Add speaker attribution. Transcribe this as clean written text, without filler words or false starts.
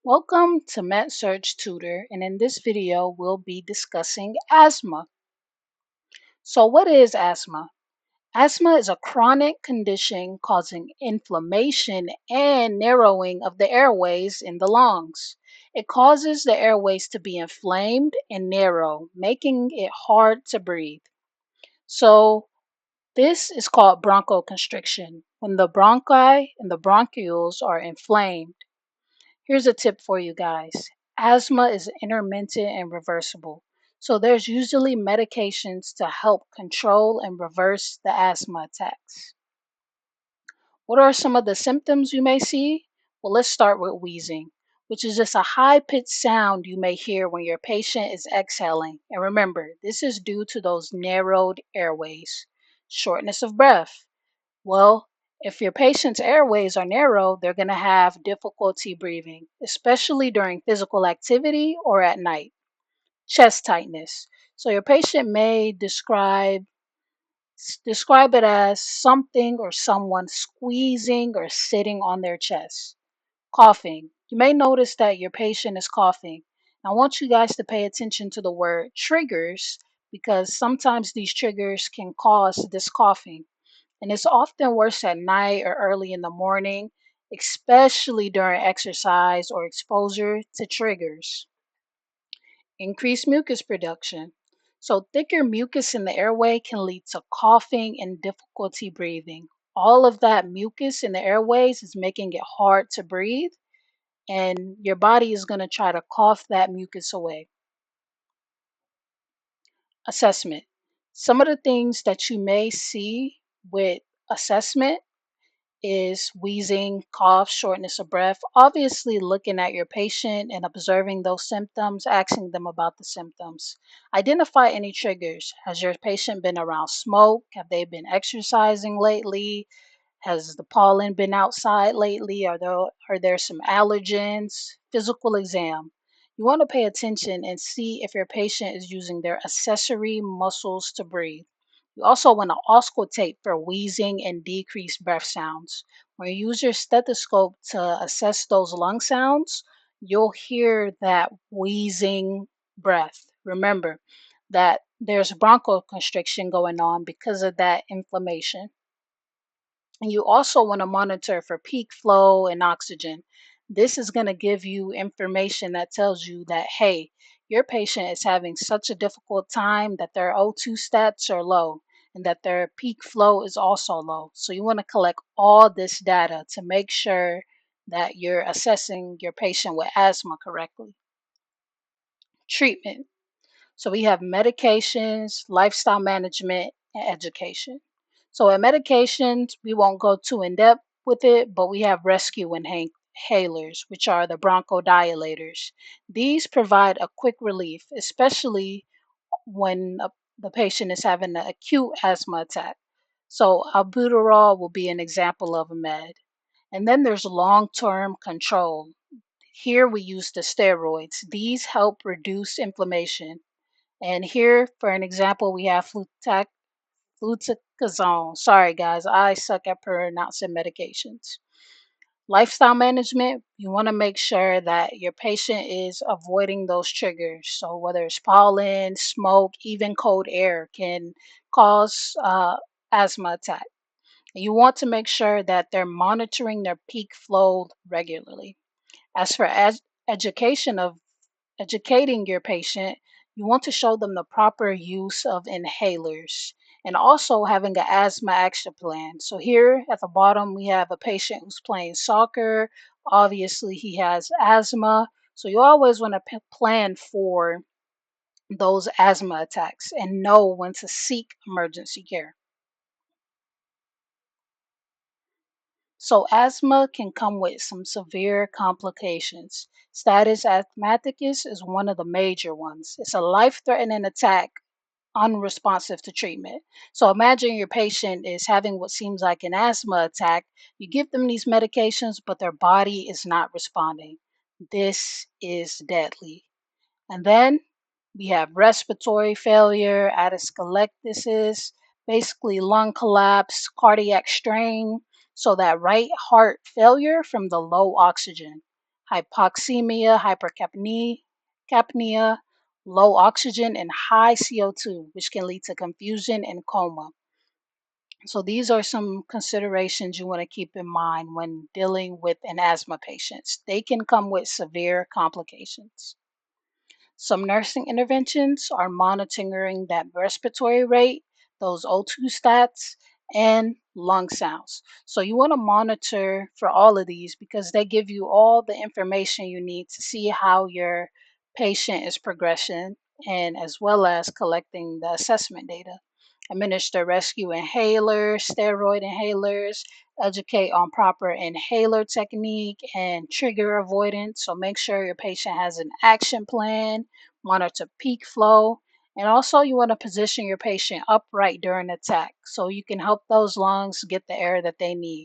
Speaker 1: Welcome to Med-Surg Tutor, and in this video, we'll be discussing asthma. So, what is asthma? Asthma is a chronic condition causing inflammation and narrowing of the airways in the lungs. It causes the airways to be inflamed and narrow, making it hard to breathe. So, this is called bronchoconstriction when the bronchi and the bronchioles are inflamed. Here's a tip for you guys. Asthma is intermittent and reversible. So there's usually medications to help control and reverse the asthma attacks. What are some of the symptoms you may see? Well, let's start with wheezing, which is just a high pitched sound you may hear when your patient is exhaling. And remember, this is due to those narrowed airways. Shortness of breath. Well, if your patient's airways are narrow, they're going to have difficulty breathing, especially during physical activity or at night. Chest tightness. So your patient may describe it as something or someone squeezing or sitting on their chest. Coughing. You may notice that your patient is coughing. I want you guys to pay attention to the word triggers because sometimes these triggers can cause this coughing, and it's often worse at night or early in the morning, especially during exercise or exposure to triggers. Increased mucus production. So, thicker mucus in the airway can lead to coughing and difficulty breathing. All of that mucus in the airways is making it hard to breathe, and your body is going to try to cough that mucus away. Assessment. Some of the things that you may see with assessment is wheezing, cough, shortness of breath. Obviously, looking at your patient and observing those symptoms, asking them about the symptoms. Identify any triggers. Has your patient been around smoke? Have they been exercising lately? Has the pollen been outside lately? Are there some allergens? Physical exam. You want to pay attention and see if your patient is using their accessory muscles to breathe. You also want to auscultate for wheezing and decreased breath sounds. When you use your stethoscope to assess those lung sounds, you'll hear that wheezing breath. Remember that there's bronchoconstriction going on because of that inflammation. And you also want to monitor for peak flow and oxygen. This is going to give you information that tells you that, hey, your patient is having such a difficult time that their O2 stats are low and that their peak flow is also low. So you want to collect all this data to make sure that you're assessing your patient with asthma correctly. Treatment. So we have medications, lifestyle management, and education. So in medications, we won't go too in depth with it, but we have rescue inhalers, which are the bronchodilators. These provide a quick relief, especially when the patient is having an acute asthma attack. So albuterol will be an example of a med. And then there's long-term control. Here we use the steroids. These help reduce inflammation, and here, for an example, we have fluticasone. Sorry, guys, I suck at pronouncing medications. Lifestyle management, you want to make sure that your patient is avoiding those triggers. So, whether it's pollen, smoke, even cold air can cause asthma attack. And you want to make sure that they're monitoring their peak flow regularly. As for education of educating your patient, you want to show them the proper use of inhalers and also having an asthma action plan. So, here at the bottom, we have a patient who's playing soccer. Obviously, he has asthma. So, you always want to plan for those asthma attacks and know when to seek emergency care. So, asthma can come with some severe complications. Status asthmaticus is one of the major ones. It's a life threatening attack unresponsive to treatment. So, imagine your patient is having what seems like an asthma attack. You give them these medications, but their body is not responding. This is deadly. And then we have respiratory failure, atelectasis, basically lung collapse, cardiac strain, so that right heart failure from the low oxygen. hypoxemia, capnia, low oxygen, and high CO2, which can lead to confusion and coma. So these are some considerations you want to keep in mind when dealing with an asthma patient. They can come with severe complications. Some nursing interventions are monitoring that respiratory rate, those O2 stats, and lung sounds. So you want to monitor for all of these because they give you all the information you need to see how your patient is progressing and as well as collecting the assessment data. Administer rescue inhalers, steroid inhalers, educate on proper inhaler technique and trigger avoidance. So make sure your patient has an action plan, monitor peak flow, and also you want to position your patient upright during attack so you can help those lungs get the air that they need.